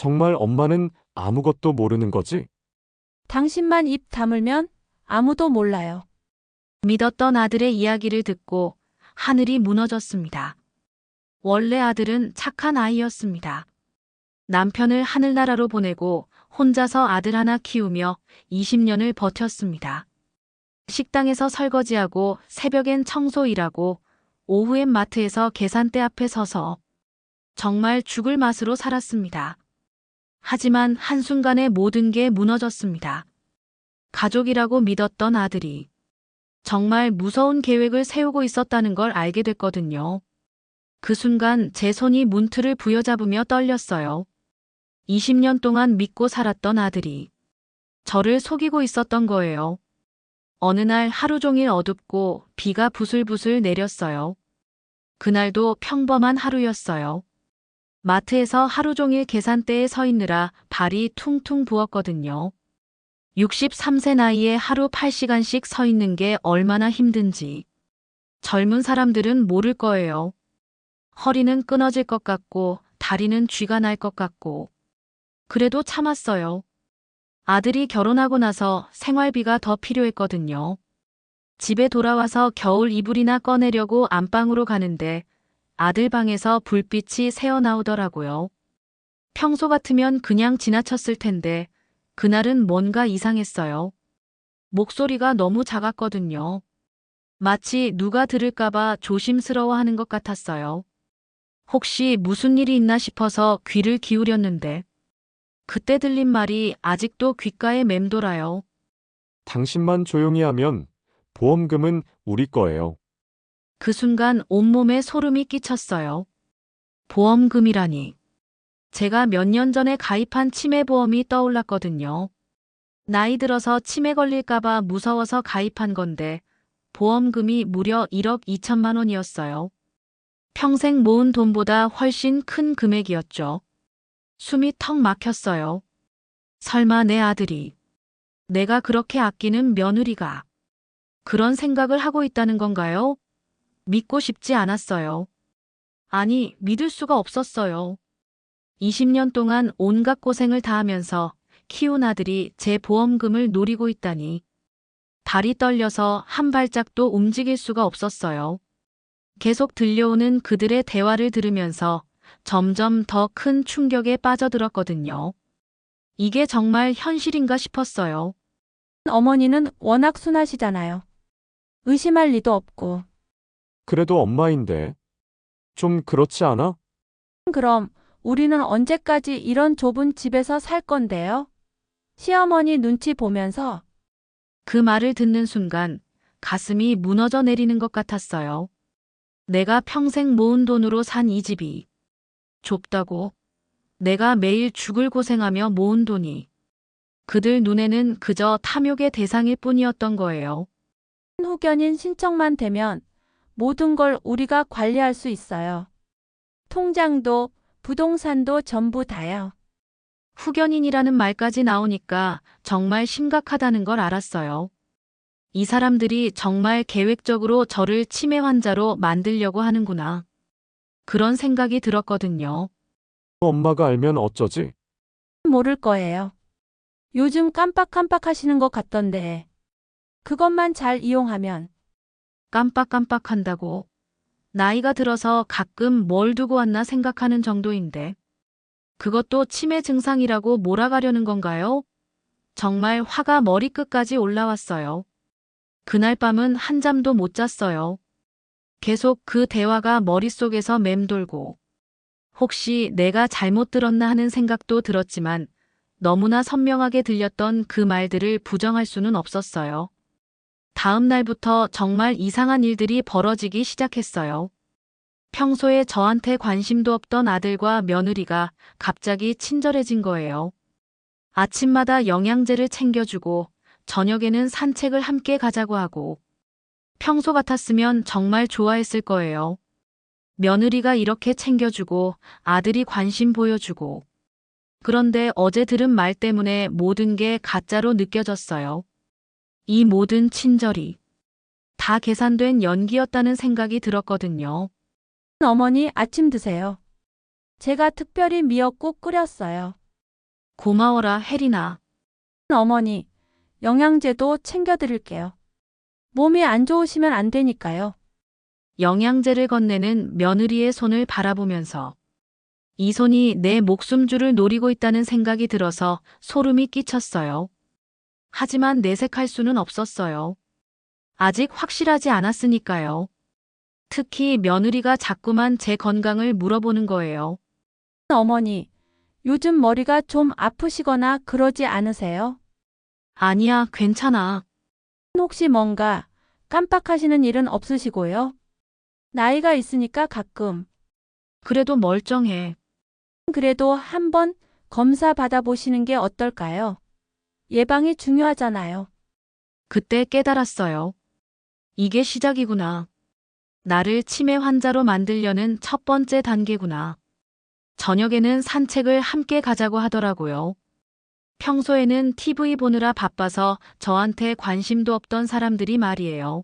정말 엄마는 아무것도 모르는 거지? 당신만 입 다물면 아무도 몰라요. 믿었던 아들의 이야기를 듣고 하늘이 무너졌습니다. 원래 아들은 착한 아이였습니다. 남편을 하늘나라로 보내고 혼자서 아들 하나 키우며 20년을 버텼습니다. 식당에서 설거지하고 새벽엔 청소 일하고 오후엔 마트에서 계산대 앞에 서서 정말 죽을 맛으로 살았습니다. 하지만 한순간에 모든 게 무너졌습니다. 가족이라고 믿었던 아들이 정말 무서운 계획을 세우고 있었다는 걸 알게 됐거든요. 그 순간 제 손이 문틀을 부여잡으며 떨렸어요. 20년 동안 믿고 살았던 아들이 저를 속이고 있었던 거예요. 어느 날 하루 종일 어둡고 비가 부슬부슬 내렸어요. 그날도 평범한 하루였어요. 마트에서 하루 종일 계산대에 서 있느라 발이 퉁퉁 부었거든요. 63세 나이에 하루 8시간씩 서 있는 게 얼마나 힘든지 젊은 사람들은 모를 거예요. 허리는 끊어질 것 같고 다리는 쥐가 날 것 같고 그래도 참았어요. 아들이 결혼하고 나서 생활비가 더 필요했거든요. 집에 돌아와서 겨울 이불이나 꺼내려고 안방으로 가는데 아들 방에서 불빛이 새어나오더라고요. 평소 같으면 그냥 지나쳤을 텐데 그날은 뭔가 이상했어요. 목소리가 너무 작았거든요. 마치 누가 들을까봐 조심스러워하는 것 같았어요. 혹시 무슨 일이 있나 싶어서 귀를 기울였는데 그때 들린 말이 아직도 귓가에 맴돌아요. 당신만 조용히 하면 보험금은 우리 거예요. 그 순간 온몸에 소름이 끼쳤어요. 보험금이라니. 제가 몇 년 전에 가입한 치매보험이 떠올랐거든요. 나이 들어서 치매 걸릴까봐 무서워서 가입한 건데 보험금이 무려 1억 2천만 원이었어요. 평생 모은 돈보다 훨씬 큰 금액이었죠. 숨이 턱 막혔어요. 설마 내 아들이, 내가 그렇게 아끼는 며느리가 그런 생각을 하고 있다는 건가요? 믿고 싶지 않았어요. 아니, 믿을 수가 없었어요. 20년 동안 온갖 고생을 다하면서 키운 아들이 제 보험금을 노리고 있다니. 발이 떨려서 한 발짝도 움직일 수가 없었어요. 계속 들려오는 그들의 대화를 들으면서 점점 더 큰 충격에 빠져들었거든요. 이게 정말 현실인가 싶었어요. 어머니는 워낙 순하시잖아요. 의심할 리도 없고. 그래도 엄마인데. 좀 그렇지 않아? 그럼 우리는 언제까지 이런 좁은 집에서 살 건데요? 시어머니 눈치 보면서 그 말을 듣는 순간 가슴이 무너져 내리는 것 같았어요. 내가 평생 모은 돈으로 산 이 집이 좁다고? 내가 매일 죽을 고생하며 모은 돈이 그들 눈에는 그저 탐욕의 대상일 뿐이었던 거예요. 후견인 신청만 되면 모든 걸 우리가 관리할 수 있어요. 통장도 부동산도 전부 다요. 후견인이라는 말까지 나오니까 정말 심각하다는 걸 알았어요. 이 사람들이 정말 계획적으로 저를 치매 환자로 만들려고 하는구나. 그런 생각이 들었거든요. 엄마가 알면 어쩌지? 모를 거예요. 요즘 깜빡깜빡 하시는 것 같던데. 그것만 잘 이용하면. 깜빡깜빡한다고. 나이가 들어서 가끔 뭘 두고 왔나 생각하는 정도인데. 그것도 치매 증상이라고 몰아가려는 건가요? 정말 화가 머리끝까지 올라왔어요. 그날 밤은 한잠도 못 잤어요. 계속 그 대화가 머릿속에서 맴돌고 혹시 내가 잘못 들었나 하는 생각도 들었지만 너무나 선명하게 들렸던 그 말들을 부정할 수는 없었어요. 다음 날부터 정말 이상한 일들이 벌어지기 시작했어요. 평소에 저한테 관심도 없던 아들과 며느리가 갑자기 친절해진 거예요. 아침마다 영양제를 챙겨주고 저녁에는 산책을 함께 가자고 하고 평소 같았으면 정말 좋아했을 거예요. 며느리가 이렇게 챙겨주고 아들이 관심 보여주고 그런데 어제 들은 말 때문에 모든 게 가짜로 느껴졌어요. 이 모든 친절이 다 계산된 연기였다는 생각이 들었거든요. 어머니 아침 드세요. 제가 특별히 미역국 끓였어요. 고마워라, 혜린아. 어머니, 영양제도 챙겨드릴게요. 몸이 안 좋으시면 안 되니까요. 영양제를 건네는 며느리의 손을 바라보면서 이 손이 내 목숨줄을 노리고 있다는 생각이 들어서 소름이 끼쳤어요. 하지만 내색할 수는 없었어요. 아직 확실하지 않았으니까요. 특히 며느리가 자꾸만 제 건강을 물어보는 거예요. 어머니, 요즘 머리가 좀 아프시거나 그러지 않으세요? 아니야, 괜찮아. 혹시 뭔가 깜빡하시는 일은 없으시고요? 나이가 있으니까 가끔. 그래도 멀쩡해. 그래도 한번 검사 받아보시는 게 어떨까요? 예방이 중요하잖아요. 그때 깨달았어요. 이게 시작이구나. 나를 치매 환자로 만들려는 첫 번째 단계구나. 저녁에는 산책을 함께 가자고 하더라고요. 평소에는 TV 보느라 바빠서 저한테 관심도 없던 사람들이 말이에요.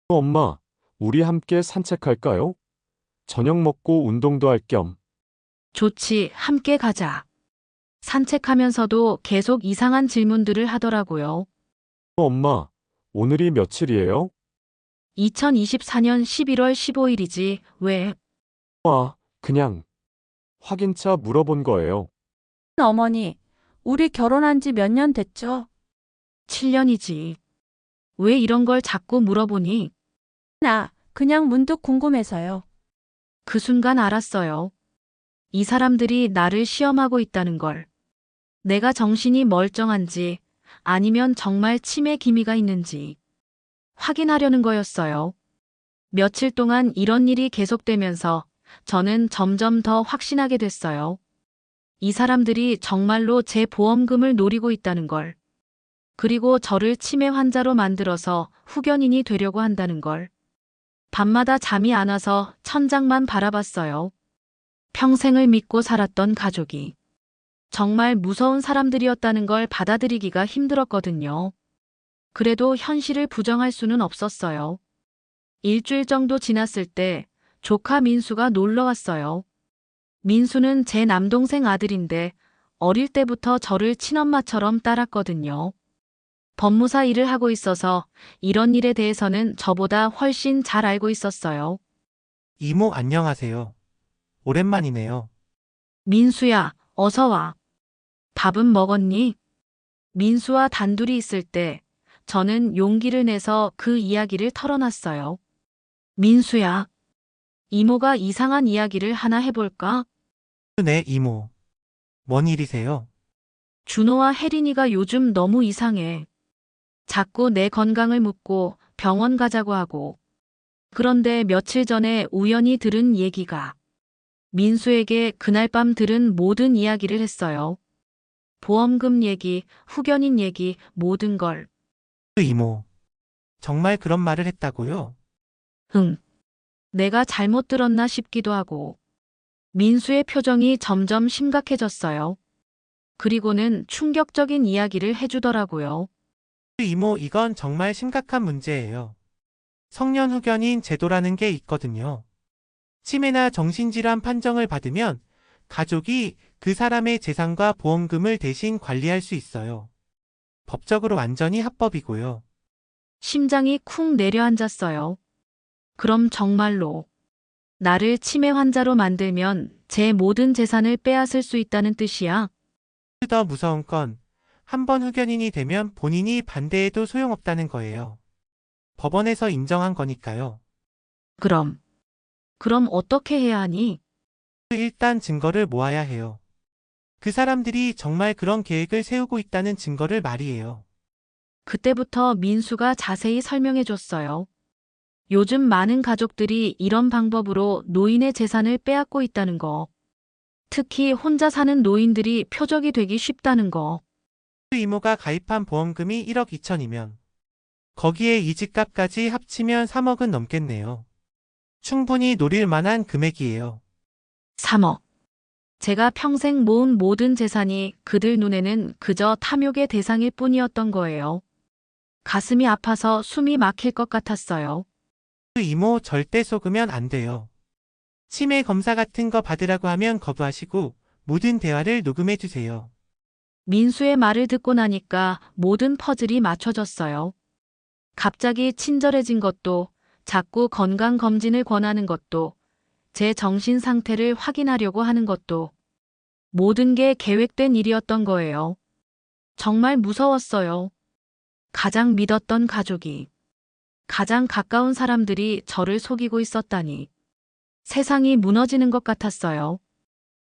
엄마, 우리 함께 산책할까요? 저녁 먹고 운동도 할 겸. 좋지, 함께 가자. 산책하면서도 계속 이상한 질문들을 하더라고요. 엄마, 오늘이 며칠이에요? 2024년 11월 15일이지, 왜? 그냥 확인차 물어본 거예요. 어머니, 우리 결혼한 지 몇 년 됐죠? 7년이지. 왜 이런 걸 자꾸 물어보니? 나 그냥 문득 궁금해서요. 그 순간 알았어요. 이 사람들이 나를 시험하고 있다는 걸. 내가 정신이 멀쩡한지 아니면 정말 치매 기미가 있는지 확인하려는 거였어요. 며칠 동안 이런 일이 계속되면서 저는 점점 더 확신하게 됐어요. 이 사람들이 정말로 제 보험금을 노리고 있다는 걸. 그리고 저를 치매 환자로 만들어서 후견인이 되려고 한다는 걸. 밤마다 잠이 안 와서 천장만 바라봤어요. 평생을 믿고 살았던 가족이 정말 무서운 사람들이었다는 걸 받아들이기가 힘들었거든요. 그래도 현실을 부정할 수는 없었어요. 일주일 정도 지났을 때 조카 민수가 놀러 왔어요. 민수는 제 남동생 아들인데 어릴 때부터 저를 친엄마처럼 따랐거든요. 법무사 일을 하고 있어서 이런 일에 대해서는 저보다 훨씬 잘 알고 있었어요. 이모 안녕하세요. 오랜만이네요. 민수야, 어서 와. 밥은 먹었니? 민수와 단둘이 있을 때 저는 용기를 내서 그 이야기를 털어놨어요. 민수야, 이모가 이상한 이야기를 하나 해볼까? 네, 이모. 뭔 일이세요? 준호와 혜린이가 요즘 너무 이상해. 자꾸 내 건강을 묻고 병원 가자고 하고. 그런데 며칠 전에 우연히 들은 얘기가 민수에게 그날 밤 들은 모든 이야기를 했어요. 보험금 얘기, 후견인 얘기, 모든 걸. 이모. 정말 그런 말을 했다고요? 응. 내가 잘못 들었나 싶기도 하고. 민수의 표정이 점점 심각해졌어요. 그리고는 충격적인 이야기를 해주더라고요. 이모, 이건 정말 심각한 문제예요. 성년 후견인 제도라는 게 있거든요. 치매나 정신질환 판정을 받으면 가족이 그 사람의 재산과 보험금을 대신 관리할 수 있어요. 법적으로 완전히 합법이고요. 심장이 쿵 내려앉았어요. 그럼 정말로 나를 치매 환자로 만들면 제 모든 재산을 빼앗을 수 있다는 뜻이야? 더 무서운 건 한 번 후견인이 되면 본인이 반대해도 소용없다는 거예요. 법원에서 인정한 거니까요. 그럼 어떻게 해야 하니? 일단 증거를 모아야 해요. 그 사람들이 정말 그런 계획을 세우고 있다는 증거를 말이에요. 그때부터 민수가 자세히 설명해 줬어요. 요즘 많은 가족들이 이런 방법으로 노인의 재산을 빼앗고 있다는 거. 특히 혼자 사는 노인들이 표적이 되기 쉽다는 거. 이모가 가입한 보험금이 1억 2천이면 거기에 이 집값까지 합치면 3억은 넘겠네요. 충분히 노릴 만한 금액이에요. 3억. 제가 평생 모은 모든 재산이 그들 눈에는 그저 탐욕의 대상일 뿐이었던 거예요. 가슴이 아파서 숨이 막힐 것 같았어요. 이모 절대 속으면 안 돼요. 치매 검사 같은 거 받으라고 하면 거부하시고 모든 대화를 녹음해 주세요. 민수의 말을 듣고 나니까 모든 퍼즐이 맞춰졌어요. 갑자기 친절해진 것도, 자꾸 건강검진을 권하는 것도, 제 정신 상태를 확인하려고 하는 것도, 모든 게 계획된 일이었던 거예요. 정말 무서웠어요. 가장 믿었던 가족이, 가장 가까운 사람들이 저를 속이고 있었다니. 세상이 무너지는 것 같았어요.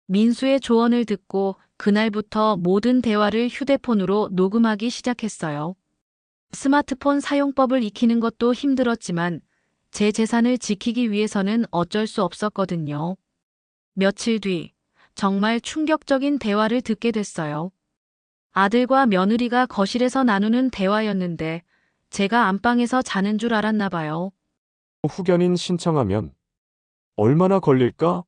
민수의 조언을 듣고 그날부터 모든 대화를 휴대폰으로 녹음하기 시작했어요. 스마트폰 사용법을 익히는 것도 힘들었지만 제 재산을 지키기 위해서는 어쩔 수 없었거든요. 며칠 뒤 정말 충격적인 대화를 듣게 됐어요. 아들과 며느리가 거실에서 나누는 대화였는데 제가 안방에서 자는 줄 알았나 봐요. 후견인 신청하면 얼마나 걸릴까?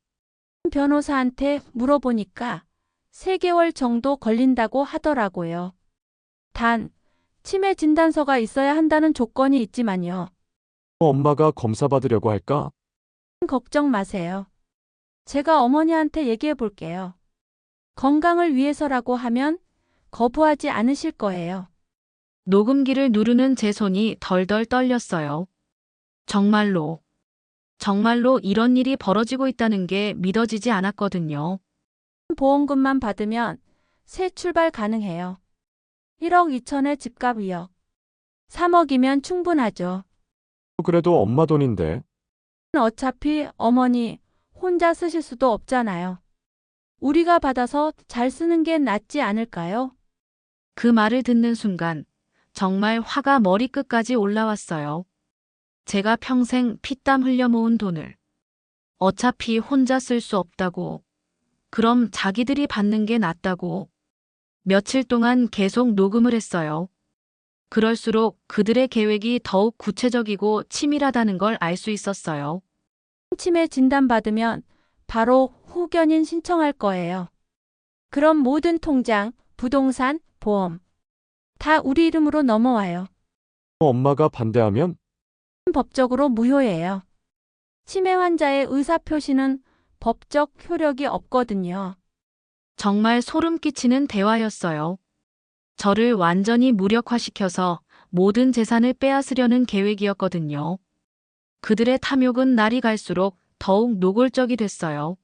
변호사한테 물어보니까 3개월 정도 걸린다고 하더라고요. 단, 치매 진단서가 있어야 한다는 조건이 있지만요. 엄마가 검사 받으려고 할까? 걱정 마세요. 제가 어머니한테 얘기해 볼게요. 건강을 위해서라고 하면 거부하지 않으실 거예요. 녹음기를 누르는 제 손이 덜덜 떨렸어요. 정말로 이런 일이 벌어지고 있다는 게 믿어지지 않았거든요. 보험금만 받으면 새 출발 가능해요. 1억 2천에 집값 2억. 3억이면 충분하죠. 그래도 엄마 돈인데. 어차피 어머니 혼자 쓰실 수도 없잖아요. 우리가 받아서 잘 쓰는 게 낫지 않을까요? 그 말을 듣는 순간 정말 화가 머리끝까지 올라왔어요. 제가 평생 피땀 흘려 모은 돈을 어차피 혼자 쓸 수 없다고, 그럼 자기들이 받는 게 낫다고. 며칠 동안 계속 녹음을 했어요. 그럴수록 그들의 계획이 더욱 구체적이고 치밀하다는 걸 알 수 있었어요. 치매 진단받으면 바로 후견인 신청할 거예요. 그럼 모든 통장, 부동산, 보험 다 우리 이름으로 넘어와요. 엄마가 반대하면 법적으로 무효예요. 치매 환자의 의사표시는 법적 효력이 없거든요. 정말 소름 끼치는 대화였어요. 저를 완전히 무력화시켜서 모든 재산을 빼앗으려는 계획이었거든요. 그들의 탐욕은 날이 갈수록 더욱 노골적이 됐어요.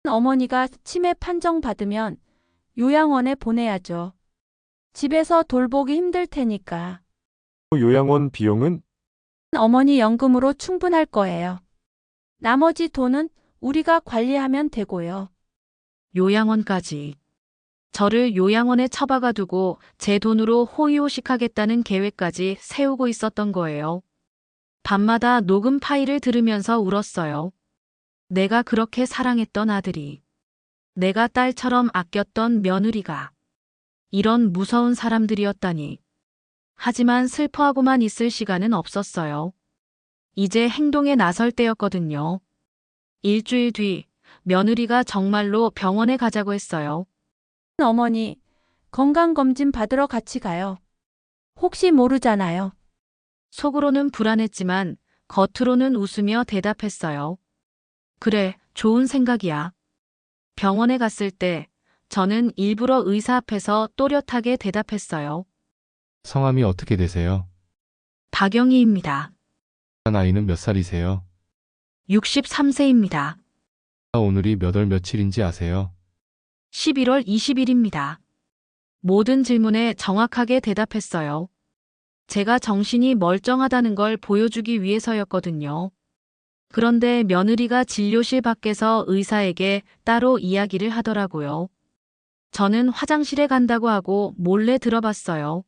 어머니가 치매 판정받으면 요양원에 보내야죠. 집에서 돌보기 힘들 테니까. 요양원 비용은 어머니 연금으로 충분할 거예요. 나머지 돈은 우리가 관리하면 되고요. 요양원까지. 저를 요양원에 처박아 두고 제 돈으로 호의호식하겠다는 계획까지 세우고 있었던 거예요. 밤마다 녹음 파일을 들으면서 울었어요. 내가 그렇게 사랑했던 아들이, 내가 딸처럼 아꼈던 며느리가 이런 무서운 사람들이었다니. 하지만 슬퍼하고만 있을 시간은 없었어요. 이제 행동에 나설 때였거든요. 일주일 뒤 며느리가 정말로 병원에 가자고 했어요. 어머니, 건강검진 받으러 같이 가요. 혹시 모르잖아요. 속으로는 불안했지만 겉으로는 웃으며 대답했어요. 그래, 좋은 생각이야. 병원에 갔을 때 저는 일부러 의사 앞에서 또렷하게 대답했어요. 성함이 어떻게 되세요? 박영희입니다. 나이는 몇 살이세요? 63세입니다. 오늘이 몇 월 며칠인지 아세요? 11월 20일입니다. 모든 질문에 정확하게 대답했어요. 제가 정신이 멀쩡하다는 걸 보여주기 위해서였거든요. 그런데 며느리가 진료실 밖에서 의사에게 따로 이야기를 하더라고요. 저는 화장실에 간다고 하고 몰래 들어봤어요.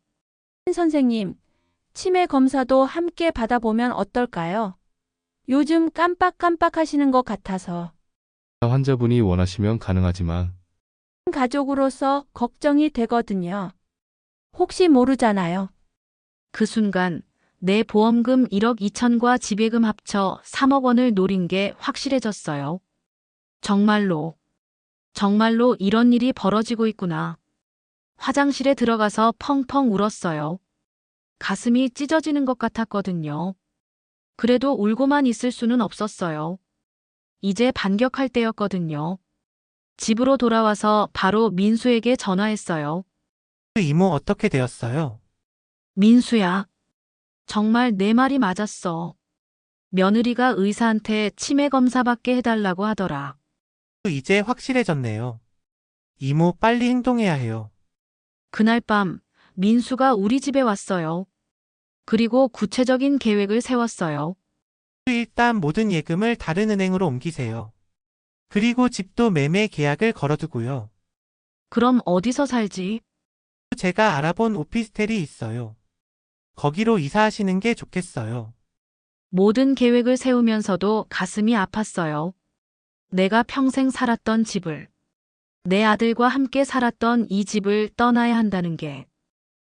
선생님, 치매 검사도 함께 받아보면 어떨까요? 요즘 깜빡깜빡 하시는 것 같아서. 환자분이 원하시면 가능하지만 가족으로서 걱정이 되거든요. 혹시 모르잖아요. 그 순간 내 보험금 1억 2천과 지배금 합쳐 3억 원을 노린 게 확실해졌어요. 정말로 이런 일이 벌어지고 있구나. 화장실에 들어가서 펑펑 울었어요. 가슴이 찢어지는 것 같았거든요. 그래도 울고만 있을 수는 없었어요. 이제 반격할 때였거든요. 집으로 돌아와서 바로 민수에게 전화했어요. 이모 어떻게 되었어요? 민수야. 정말 내 말이 맞았어. 며느리가 의사한테 치매 검사받게 해달라고 하더라. 이제 확실해졌네요. 이모 빨리 행동해야 해요. 그날 밤 민수가 우리 집에 왔어요. 그리고 구체적인 계획을 세웠어요. 일단 모든 예금을 다른 은행으로 옮기세요. 그리고 집도 매매 계약을 걸어두고요. 그럼 어디서 살지? 제가 알아본 오피스텔이 있어요. 거기로 이사하시는 게 좋겠어요. 모든 계획을 세우면서도 가슴이 아팠어요. 내가 평생 살았던 집을, 내 아들과 함께 살았던 이 집을 떠나야 한다는 게.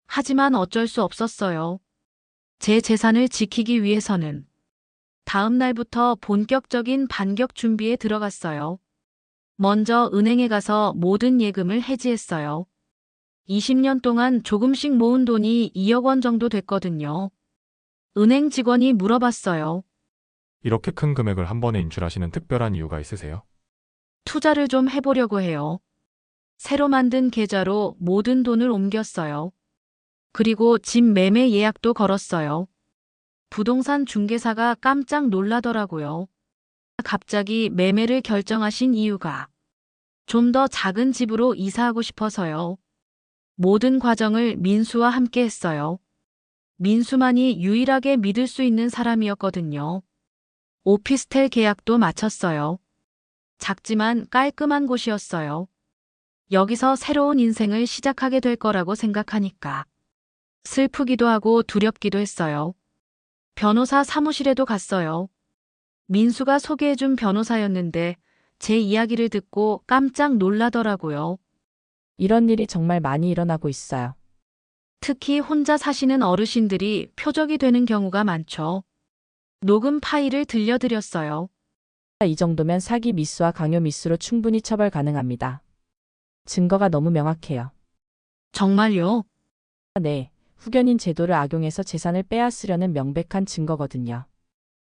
하지만 어쩔 수 없었어요. 제 재산을 지키기 위해서는. 다음 날부터 본격적인 반격 준비에 들어갔어요. 먼저 은행에 가서 모든 예금을 해지했어요. 20년 동안 조금씩 모은 돈이 2억 원 정도 됐거든요. 은행 직원이 물어봤어요. 이렇게 큰 금액을 한 번에 인출하시는 특별한 이유가 있으세요? 투자를 좀 해보려고 해요. 새로 만든 계좌로 모든 돈을 옮겼어요. 그리고 집 매매 예약도 걸었어요. 부동산 중개사가 깜짝 놀라더라고요. 갑자기 매매를 결정하신 이유가 좀 더 작은 집으로 이사하고 싶어서요. 모든 과정을 민수와 함께 했어요. 민수만이 유일하게 믿을 수 있는 사람이었거든요. 오피스텔 계약도 마쳤어요. 작지만 깔끔한 곳이었어요. 여기서 새로운 인생을 시작하게 될 거라고 생각하니까 슬프기도 하고 두렵기도 했어요. 변호사 사무실에도 갔어요. 민수가 소개해준 변호사였는데 제 이야기를 듣고 깜짝 놀라더라고요. 이런 일이 정말 많이 일어나고 있어요. 특히 혼자 사시는 어르신들이 표적이 되는 경우가 많죠. 녹음 파일을 들려드렸어요. 이 정도면 사기 미수와 강요 미수로 충분히 처벌 가능합니다. 증거가 너무 명확해요. 정말요? 네, 후견인 제도를 악용해서 재산을 빼앗으려는 명백한 증거거든요.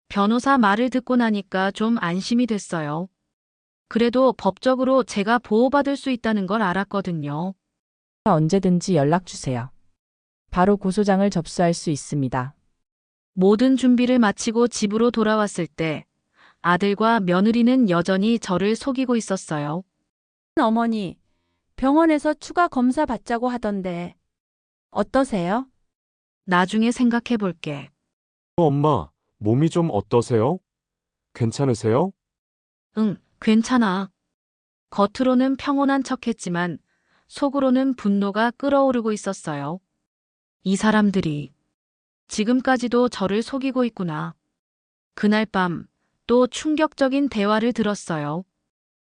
변호사 말을 듣고 나니까 좀 안심이 됐어요. 그래도 법적으로 제가 보호받을 수 있다는 걸 알았거든요. 언제든지 연락 주세요. 바로 고소장을 접수할 수 있습니다. 모든 준비를 마치고 집으로 돌아왔을 때 아들과 며느리는 여전히 저를 속이고 있었어요. 어머니, 병원에서 추가 검사 받자고 하던데 어떠세요? 나중에 생각해 볼게. 엄마, 몸이 좀 어떠세요? 괜찮으세요? 응, 괜찮아. 겉으로는 평온한 척했지만 속으로는 분노가 끓어오르고 있었어요. 이 사람들이 지금까지도 저를 속이고 있구나. 그날 밤 또 충격적인 대화를 들었어요.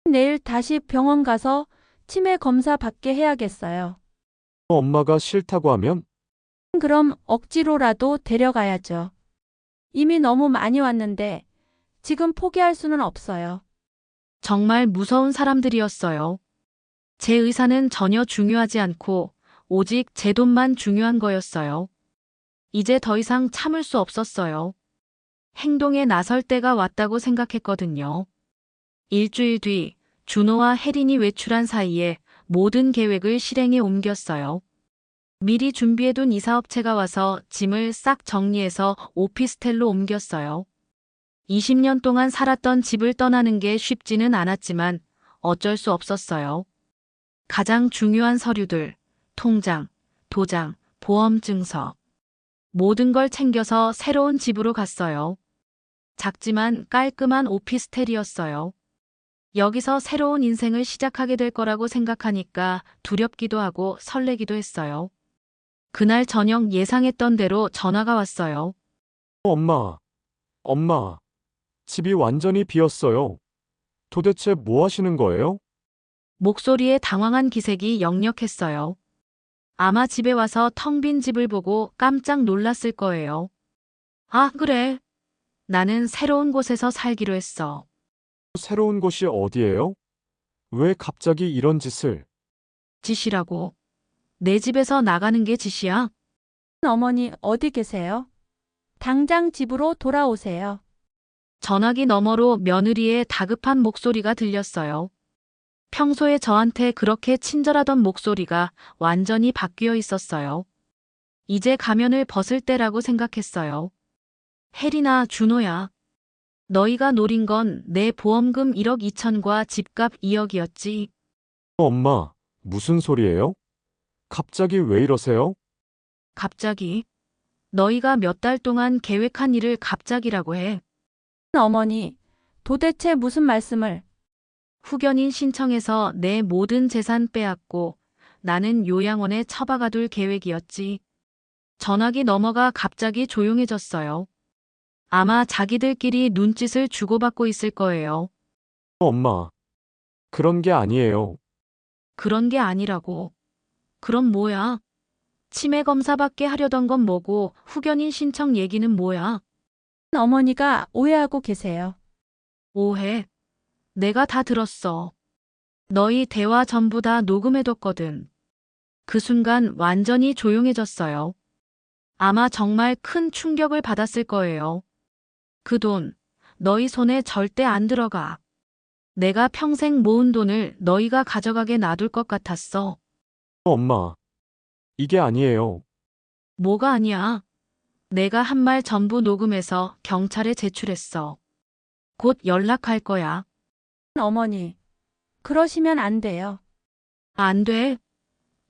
내일 다시 병원 가서 치매 검사 받게 해야겠어요. 엄마가 싫다고 하면? 그럼 억지로라도 데려가야죠. 이미 너무 많이 왔는데 지금 포기할 수는 없어요. 정말 무서운 사람들이었어요. 제 의사는 전혀 중요하지 않고 오직 제 돈만 중요한 거였어요. 이제 더 이상 참을 수 없었어요. 행동에 나설 때가 왔다고 생각했거든요. 일주일 뒤 준호와 혜린이 외출한 사이에 모든 계획을 실행에 옮겼어요. 미리 준비해둔 이사업체가 와서 짐을 싹 정리해서 오피스텔로 옮겼어요. 20년 동안 살았던 집을 떠나는 게 쉽지는 않았지만 어쩔 수 없었어요. 가장 중요한 서류들, 통장, 도장, 보험증서. 모든 걸 챙겨서 새로운 집으로 갔어요. 작지만 깔끔한 오피스텔이었어요. 여기서 새로운 인생을 시작하게 될 거라고 생각하니까 두렵기도 하고 설레기도 했어요. 그날 저녁 예상했던 대로 전화가 왔어요. 엄마, 집이 완전히 비었어요. 도대체 뭐 하시는 거예요? 목소리에 당황한 기색이 역력했어요. 아마 집에 와서 텅 빈 집을 보고 깜짝 놀랐을 거예요. 아, 그래. 나는 새로운 곳에서 살기로 했어. 새로운 곳이 어디예요? 왜 갑자기 이런 짓을? 짓이라고. 내 집에서 나가는 게 짓이야? 어머니 어디 계세요? 당장 집으로 돌아오세요. 전화기 너머로 며느리의 다급한 목소리가 들렸어요. 평소에 저한테 그렇게 친절하던 목소리가 완전히 바뀌어 있었어요. 이제 가면을 벗을 때라고 생각했어요. 혜리나 준호야. 너희가 노린 건 내 보험금 1억 2천과 집값 2억이었지. 엄마, 무슨 소리예요? 갑자기 왜 이러세요? 갑자기. 너희가 몇 달 동안 계획한 일을 갑자기라고 해. 어머니, 도대체 무슨 말씀을? 후견인 신청해서 내 모든 재산 빼앗고 나는 요양원에 처박아둘 계획이었지. 전화기 넘어가 갑자기 조용해졌어요. 아마 자기들끼리 눈짓을 주고받고 있을 거예요. 엄마, 그런 게 아니에요. 그런 게 아니라고. 그럼 뭐야? 치매 검사받게 하려던 건 뭐고 후견인 신청 얘기는 뭐야? 어머니가 오해하고 계세요. 오해. 내가 다 들었어. 너희 대화 전부 다 녹음해뒀거든. 그 순간 완전히 조용해졌어요. 아마 정말 큰 충격을 받았을 거예요. 그 돈, 너희 손에 절대 안 들어가. 내가 평생 모은 돈을 너희가 가져가게 놔둘 것 같았어. 엄마, 이게 아니에요. 뭐가 아니야. 내가 한 말 전부 녹음해서 경찰에 제출했어. 곧 연락할 거야. 어머니, 그러시면 안 돼요. 안 돼.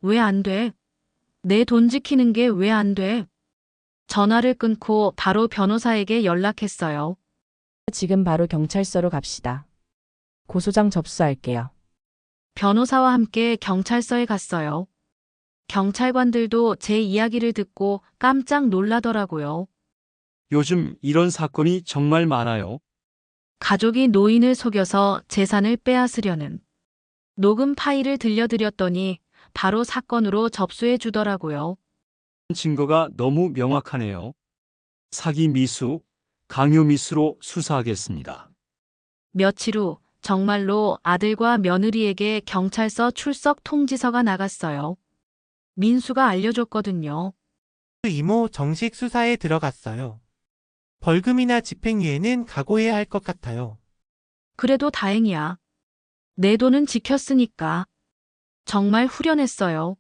왜 안 돼? 내 돈 지키는 게 왜 안 돼? 전화를 끊고 바로 변호사에게 연락했어요. 지금 바로 경찰서로 갑시다. 고소장 접수할게요. 변호사와 함께 경찰서에 갔어요. 경찰관들도 제 이야기를 듣고 깜짝 놀라더라고요. 요즘 이런 사건이 정말 많아요. 가족이 노인을 속여서 재산을 빼앗으려는 녹음 파일을 들려드렸더니 바로 사건으로 접수해 주더라고요. 증거가 너무 명확하네요. 사기 미수, 강요 미수로 수사하겠습니다. 며칠 후 정말로 아들과 며느리에게 경찰서 출석 통지서가 나갔어요. 민수가 알려줬거든요. 그 이모 정식 수사에 들어갔어요. 벌금이나 집행유예는 각오해야 할 것 같아요. 그래도 다행이야. 내 돈은 지켰으니까. 정말 후련했어요.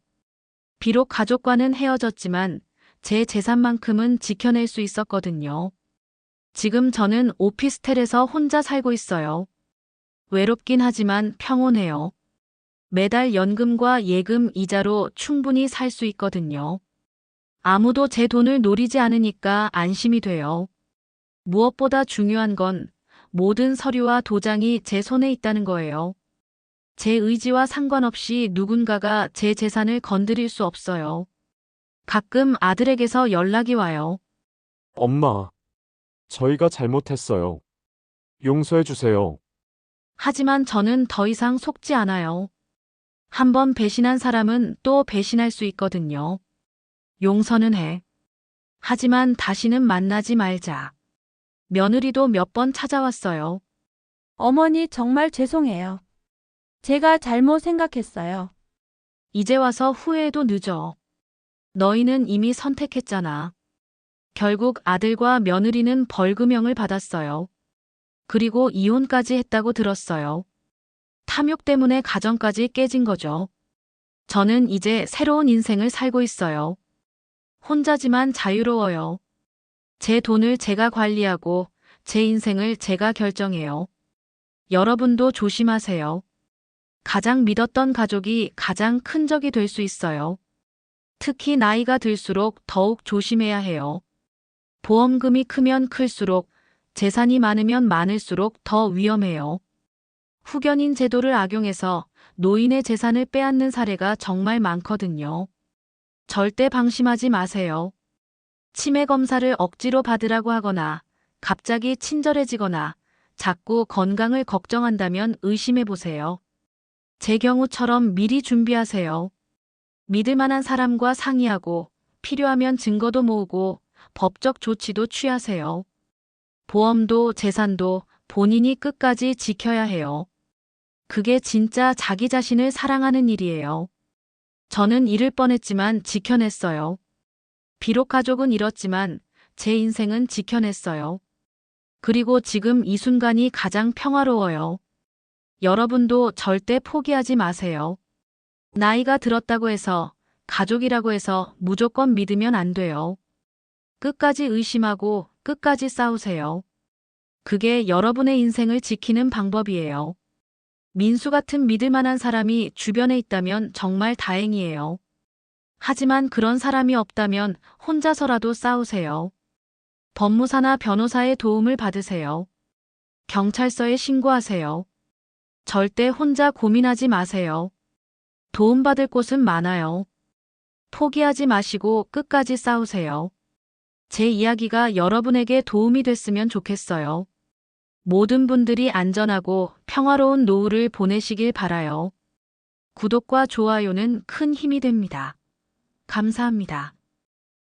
비록 가족과는 헤어졌지만 제 재산만큼은 지켜낼 수 있었거든요. 지금 저는 오피스텔에서 혼자 살고 있어요. 외롭긴 하지만 평온해요. 매달 연금과 예금 이자로 충분히 살 수 있거든요. 아무도 제 돈을 노리지 않으니까 안심이 돼요. 무엇보다 중요한 건 모든 서류와 도장이 제 손에 있다는 거예요. 제 의지와 상관없이 누군가가 제 재산을 건드릴 수 없어요. 가끔 아들에게서 연락이 와요. 엄마, 저희가 잘못했어요. 용서해 주세요. 하지만 저는 더 이상 속지 않아요. 한번 배신한 사람은 또 배신할 수 있거든요. 용서는 해. 하지만 다시는 만나지 말자. 며느리도 몇 번 찾아왔어요. 어머니 정말 죄송해요. 제가 잘못 생각했어요. 이제 와서 후회해도 늦어. 너희는 이미 선택했잖아. 결국 아들과 며느리는 벌금형을 받았어요. 그리고 이혼까지 했다고 들었어요. 탐욕 때문에 가정까지 깨진 거죠. 저는 이제 새로운 인생을 살고 있어요. 혼자지만 자유로워요. 제 돈을 제가 관리하고 제 인생을 제가 결정해요. 여러분도 조심하세요. 가장 믿었던 가족이 가장 큰 적이 될 수 있어요. 특히 나이가 들수록 더욱 조심해야 해요. 보험금이 크면 클수록, 재산이 많으면 많을수록 더 위험해요. 후견인 제도를 악용해서 노인의 재산을 빼앗는 사례가 정말 많거든요. 절대 방심하지 마세요. 치매 검사를 억지로 받으라고 하거나 갑자기 친절해지거나 자꾸 건강을 걱정한다면 의심해 보세요. 제 경우처럼 미리 준비하세요. 믿을 만한 사람과 상의하고 필요하면 증거도 모으고 법적 조치도 취하세요. 보험도 재산도 본인이 끝까지 지켜야 해요. 그게 진짜 자기 자신을 사랑하는 일이에요. 저는 잃을 뻔했지만 지켜냈어요. 비록 가족은 잃었지만 제 인생은 지켜냈어요. 그리고 지금 이 순간이 가장 평화로워요. 여러분도 절대 포기하지 마세요. 나이가 들었다고 해서, 가족이라고 해서 무조건 믿으면 안 돼요. 끝까지 의심하고 끝까지 싸우세요. 그게 여러분의 인생을 지키는 방법이에요. 민수 같은 믿을 만한 사람이 주변에 있다면 정말 다행이에요. 하지만 그런 사람이 없다면 혼자서라도 싸우세요. 법무사나 변호사의 도움을 받으세요. 경찰서에 신고하세요. 절대 혼자 고민하지 마세요. 도움받을 곳은 많아요. 포기하지 마시고 끝까지 싸우세요. 제 이야기가 여러분에게 도움이 됐으면 좋겠어요. 모든 분들이 안전하고 평화로운 노후를 보내시길 바라요. 구독과 좋아요는 큰 힘이 됩니다. 감사합니다.